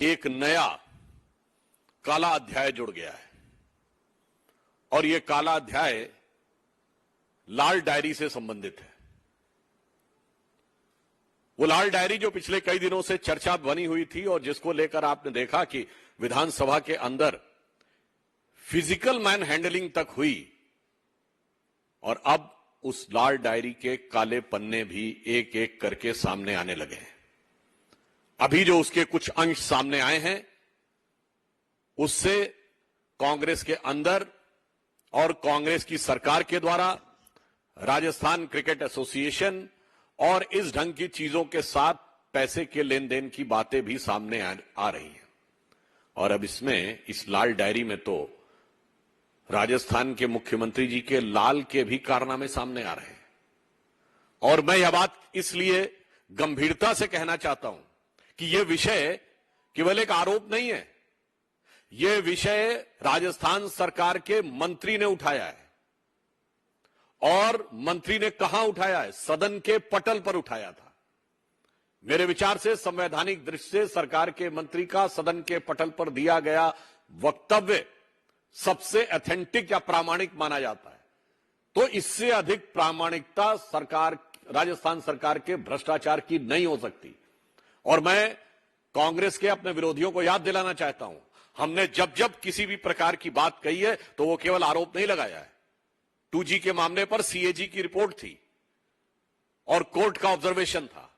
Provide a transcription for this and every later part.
एक नया काला अध्याय जुड़ गया है और यह काला अध्याय लाल डायरी से संबंधित है। वो लाल डायरी जो पिछले कई दिनों से चर्चा बनी हुई थी और जिसको लेकर आपने देखा कि विधानसभा के अंदर फिजिकल मैन हैंडलिंग तक हुई और अब उस लाल डायरी के काले पन्ने भी एक एक करके सामने आने लगे हैं। अभी जो उसके कुछ अंश सामने आए हैं उससे कांग्रेस के अंदर और कांग्रेस की सरकार के द्वारा राजस्थान क्रिकेट एसोसिएशन और इस ढंग की चीजों के साथ पैसे के लेन देन की बातें भी सामने आ रही हैं। और अब इसमें इस लाल डायरी में तो राजस्थान के मुख्यमंत्री जी के लाल के भी कारनामे सामने आ रहे हैं। और मैं यह बात इसलिए गंभीरता से कहना चाहता हूं कि यह विषय केवल एक आरोप नहीं है, यह विषय राजस्थान सरकार के मंत्री ने उठाया है। और मंत्री ने कहां उठाया है? सदन के पटल पर उठाया था। मेरे विचार से संवैधानिक दृष्टि से सरकार के मंत्री का सदन के पटल पर दिया गया वक्तव्य सबसे ऑथेंटिक या प्रामाणिक माना जाता है। तो इससे अधिक प्रामाणिकता सरकार, राजस्थान सरकार के भ्रष्टाचार की नहीं हो सकती। और मैं कांग्रेस के अपने विरोधियों को याद दिलाना चाहता हूं, हमने जब जब किसी भी प्रकार की बात कही है तो वो केवल आरोप नहीं लगाया है। 2G के मामले पर CAG की रिपोर्ट थी और कोर्ट का ऑब्जर्वेशन था।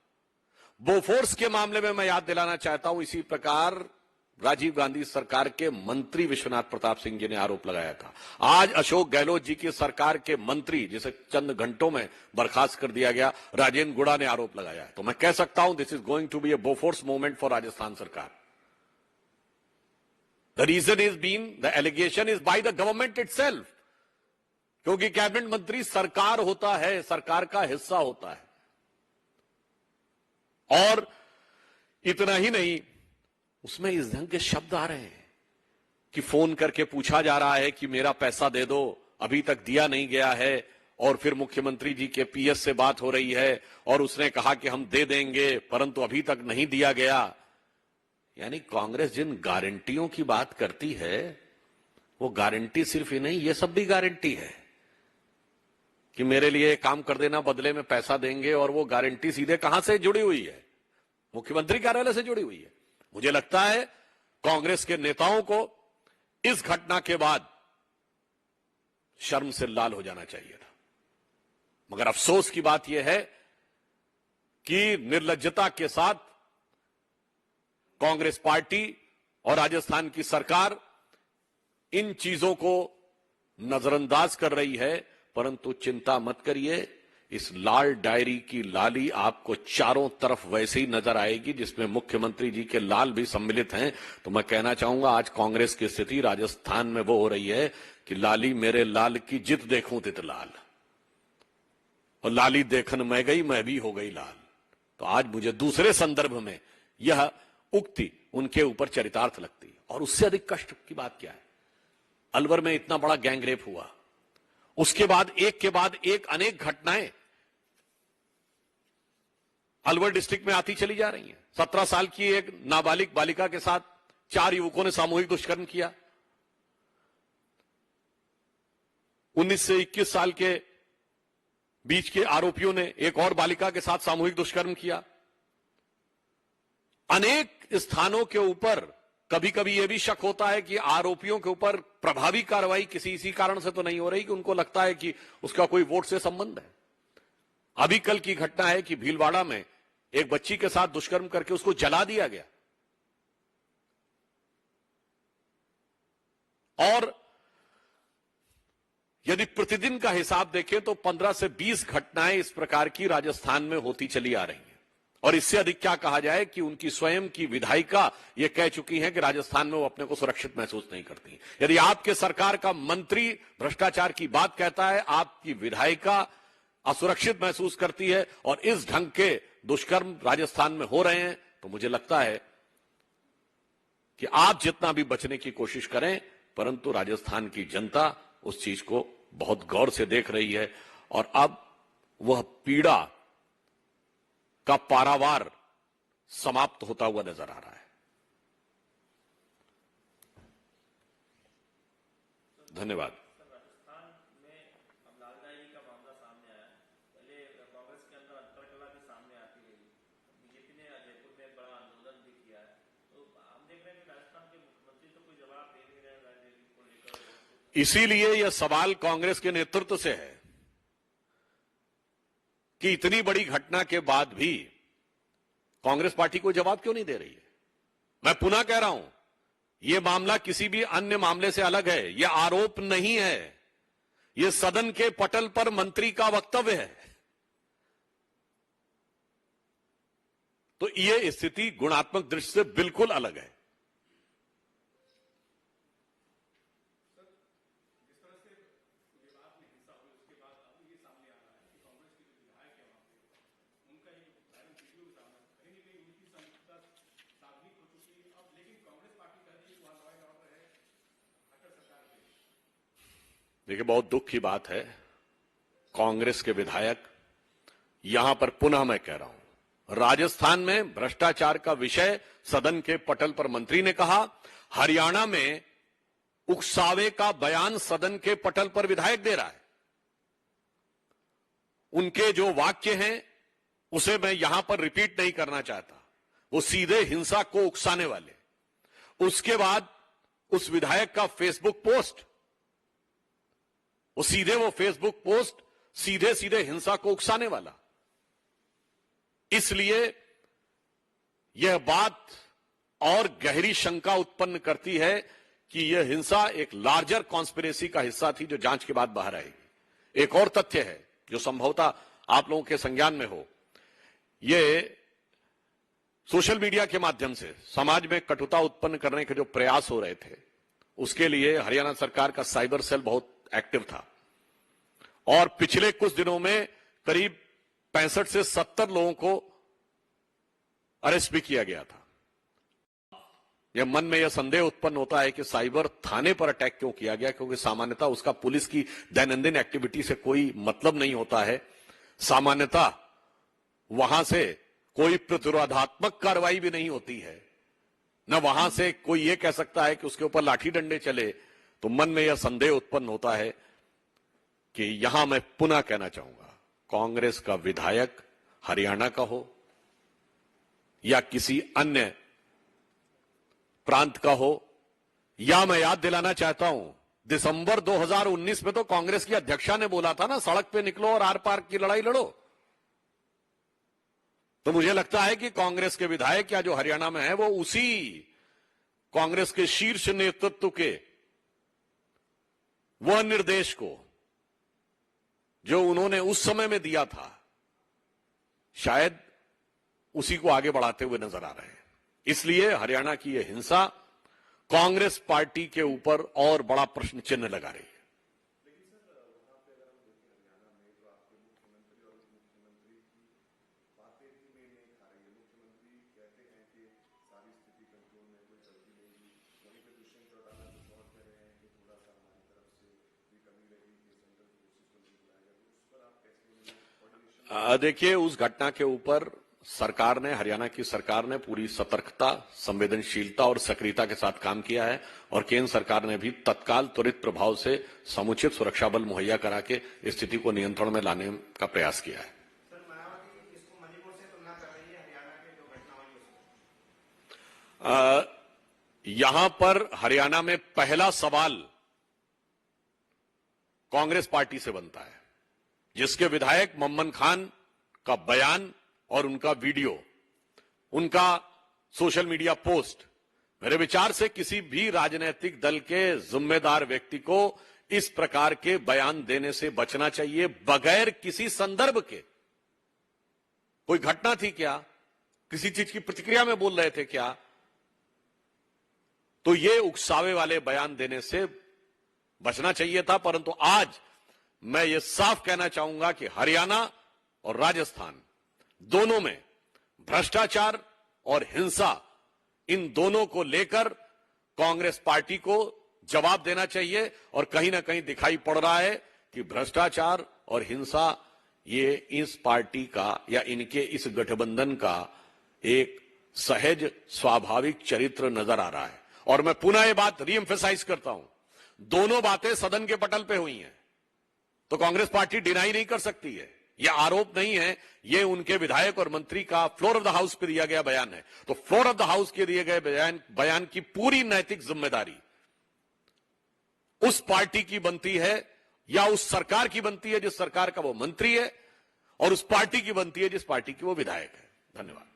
बोफोर्स के मामले में मैं याद दिलाना चाहता हूं, इसी प्रकार राजीव गांधी सरकार के मंत्री विश्वनाथ प्रताप सिंह जी ने आरोप लगाया था। आज अशोक गहलोत जी की सरकार के मंत्री, जिसे चंद घंटों में बर्खास्त कर दिया गया, राजेंद्र गुड़ा ने आरोप लगाया है। तो मैं कह सकता हूं this is going to be a Bofors movement for Rajasthan सरकार। The reason is been, the allegation is by the government itself, क्योंकि कैबिनेट मंत्री सरकार होता है, सरकार का हिस्सा होता है। और इतना ही नहीं, उसमें इस ढंग के शब्द आ रहे हैं कि फोन करके पूछा जा रहा है कि मेरा पैसा दे दो, अभी तक दिया नहीं गया है। और फिर मुख्यमंत्री जी के PS से बात हो रही है और उसने कहा कि हम दे देंगे परंतु अभी तक नहीं दिया गया। यानी कांग्रेस जिन गारंटियों की बात करती है वो गारंटी सिर्फ ही नहीं, ये सब भी गारंटी है कि मेरे लिए काम कर देना, बदले में पैसा देंगे। और वो गारंटी सीधे कहां से जुड़ी हुई है? मुख्यमंत्री कार्यालय से जुड़ी हुई है। मुझे लगता है कांग्रेस के नेताओं को इस घटना के बाद शर्म से लाल हो जाना चाहिए था। मगर अफसोस की बात यह है कि निर्लज्जता के साथ कांग्रेस पार्टी और राजस्थान की सरकार इन चीजों को नजरअंदाज कर रही है। परंतु चिंता मत करिए, इस लाल डायरी की लाली आपको चारों तरफ वैसे ही नजर आएगी जिसमें मुख्यमंत्री जी के लाल भी सम्मिलित हैं। तो मैं कहना चाहूंगा आज कांग्रेस की स्थिति राजस्थान में वो हो रही है कि लाली मेरे लाल की जित देखूं तित लाल, और लाली देखन मैं गई मैं भी हो गई लाल। तो आज मुझे दूसरे संदर्भ में यह उक्ति उनके ऊपर चरितार्थ लगती है। और उससे अधिक कष्ट की बात क्या है? अलवर में इतना बड़ा गैंगरेप हुआ, उसके बाद एक के बाद एक अनेक घटनाएं अलवर डिस्ट्रिक्ट में आती चली जा रही हैं। 17 साल की एक नाबालिग बालिका के साथ 4 युवकों ने सामूहिक दुष्कर्म किया। 19 से 21 साल के बीच के आरोपियों ने एक और बालिका के साथ सामूहिक दुष्कर्म किया। अनेक स्थानों के ऊपर कभी कभी यह भी शक होता है कि आरोपियों के ऊपर प्रभावी कार्रवाई किसी इसी कारण से तो नहीं हो रही कि उनको लगता है कि उसका कोई वोट से संबंध है। अभी कल की घटना है कि भीलवाड़ा में एक बच्ची के साथ दुष्कर्म करके उसको जला दिया गया। और यदि प्रतिदिन का हिसाब देखें तो 15 से 20 घटनाएं इस प्रकार की राजस्थान में होती चली आ रही हैं। और इससे अधिक क्या कहा जाए कि उनकी स्वयं की विधायिका यह कह चुकी हैं कि राजस्थान में वो अपने को सुरक्षित महसूस नहीं करती। यदि आपके सरकार का मंत्री भ्रष्टाचार की बात कहता है, आपकी विधायिका असुरक्षित महसूस करती है और इस ढंग के दुष्कर्म राजस्थान में हो रहे हैं, तो मुझे लगता है कि आप जितना भी बचने की कोशिश करें, परंतु राजस्थान की जनता उस चीज को बहुत गौर से देख रही है। और अब वह पीड़ा का पारावार समाप्त होता हुआ नजर आ रहा है। धन्यवाद। राजस्थान में अब लालदाई का मामला सामने आया है। पहले कांग्रेस के अंदर अंतरकलह भी सामने आती रही। बीजेपी ने जयपुर में एक बड़ा आंदोलन भी किया है। तो हम देख रहे हैं कि राजस्थान के मुख्यमंत्री तो कोई जवाब दे नहीं रहे राजनीति को लेकर। इसीलिए यह सवाल कांग्रेस के नेतृत्व से है कि इतनी बड़ी घटना के बाद भी कांग्रेस पार्टी को जवाब क्यों नहीं दे रही है। मैं पुनः कह रहा हूं, यह मामला किसी भी अन्य मामले से अलग है। यह आरोप नहीं है, यह सदन के पटल पर मंत्री का वक्तव्य है। तो यह स्थिति गुणात्मक दृष्टि से बिल्कुल अलग है। देखिए, बहुत दुख की बात है, कांग्रेस के विधायक, यहां पर पुनः मैं कह रहा हूं, राजस्थान में भ्रष्टाचार का विषय सदन के पटल पर मंत्री ने कहा, हरियाणा में उकसावे का बयान सदन के पटल पर विधायक दे रहा है। उनके जो वाक्य हैं उसे मैं यहां पर रिपीट नहीं करना चाहता, वो सीधे हिंसा को उकसाने वाले। उसके बाद उस विधायक का फेसबुक पोस्ट, वो फेसबुक पोस्ट सीधे सीधे हिंसा को उकसाने वाला। इसलिए यह बात और गहरी शंका उत्पन्न करती है कि यह हिंसा एक लार्जर कॉन्स्पिरेसी का हिस्सा थी जो जांच के बाद बाहर आएगी। एक और तथ्य है जो संभवतः आप लोगों के संज्ञान में हो, यह सोशल मीडिया के माध्यम से समाज में कटुता उत्पन्न करने के जो प्रयास हो रहे थे, उसके लिए हरियाणा सरकार का साइबर सेल बहुत एक्टिव था और पिछले कुछ दिनों में करीब 65 से 70 लोगों को अरेस्ट भी किया गया था। यह मन में यह संदेह उत्पन्न होता है कि साइबर थाने पर अटैक क्यों किया गया, क्योंकि सामान्यतः उसका पुलिस की दैनंदिन एक्टिविटी से कोई मतलब नहीं होता है। सामान्यतः वहां से कोई प्रतिरोधात्मक कार्रवाई भी नहीं होती है, न वहां से कोई यह कह सकता है कि उसके ऊपर लाठी डंडे चले। तो मन में यह संदेह उत्पन्न होता है कि यहां मैं पुनः कहना चाहूंगा, कांग्रेस का विधायक हरियाणा का हो या किसी अन्य प्रांत का हो, या मैं याद दिलाना चाहता हूं, दिसंबर 2019 में तो कांग्रेस की अध्यक्षा ने बोला था ना, सड़क पे निकलो और आर पार की लड़ाई लड़ो। तो मुझे लगता है कि कांग्रेस के विधायक या जो हरियाणा में है वो उसी कांग्रेस के शीर्ष नेतृत्व के वह निर्देश को जो उन्होंने उस समय में दिया था, शायद उसी को आगे बढ़ाते हुए नजर आ रहे हैं। इसलिए हरियाणा की यह हिंसा कांग्रेस पार्टी के ऊपर और बड़ा प्रश्न चिन्ह लगा रही है। देखिए, उस घटना के ऊपर सरकार ने, हरियाणा की सरकार ने पूरी सतर्कता, संवेदनशीलता और सक्रियता के साथ काम किया है और केंद्र सरकार ने भी तत्काल त्वरित प्रभाव से समुचित सुरक्षा बल मुहैया करा के स्थिति को नियंत्रण में लाने का प्रयास किया है। यहां पर हरियाणा में पहला सवाल कांग्रेस पार्टी से बनता है, जिसके विधायक मम्मन खान का बयान और उनका वीडियो, उनका सोशल मीडिया पोस्ट, मेरे विचार से किसी भी राजनीतिक दल के जिम्मेदार व्यक्ति को इस प्रकार के बयान देने से बचना चाहिए, बगैर किसी संदर्भ के। कोई घटना थी क्या, किसी चीज की प्रतिक्रिया में बोल रहे थे क्या, तो ये उकसावे वाले बयान देने से बचना चाहिए था। परंतु आज मैं ये साफ कहना चाहूंगा कि हरियाणा और राजस्थान दोनों में भ्रष्टाचार और हिंसा, इन दोनों को लेकर कांग्रेस पार्टी को जवाब देना चाहिए। और कहीं ना कहीं दिखाई पड़ रहा है कि भ्रष्टाचार और हिंसा ये इस पार्टी का या इनके इस गठबंधन का एक सहज स्वाभाविक चरित्र नजर आ रहा है। और मैं पुनः ये बात रीएम्फेसाइज करता हूं, दोनों बातें सदन के पटल पे हुई हैं, तो कांग्रेस पार्टी डिनाई नहीं कर सकती है। यह आरोप नहीं है, यह उनके विधायक और मंत्री का फ्लोर ऑफ द हाउस पे दिया गया बयान है। तो फ्लोर ऑफ द हाउस के दिए गए बयान की पूरी नैतिक जिम्मेदारी उस पार्टी की बनती है या उस सरकार की बनती है जिस सरकार का वो मंत्री है, और उस पार्टी की बनती है जिस पार्टी की वो विधायक है। धन्यवाद।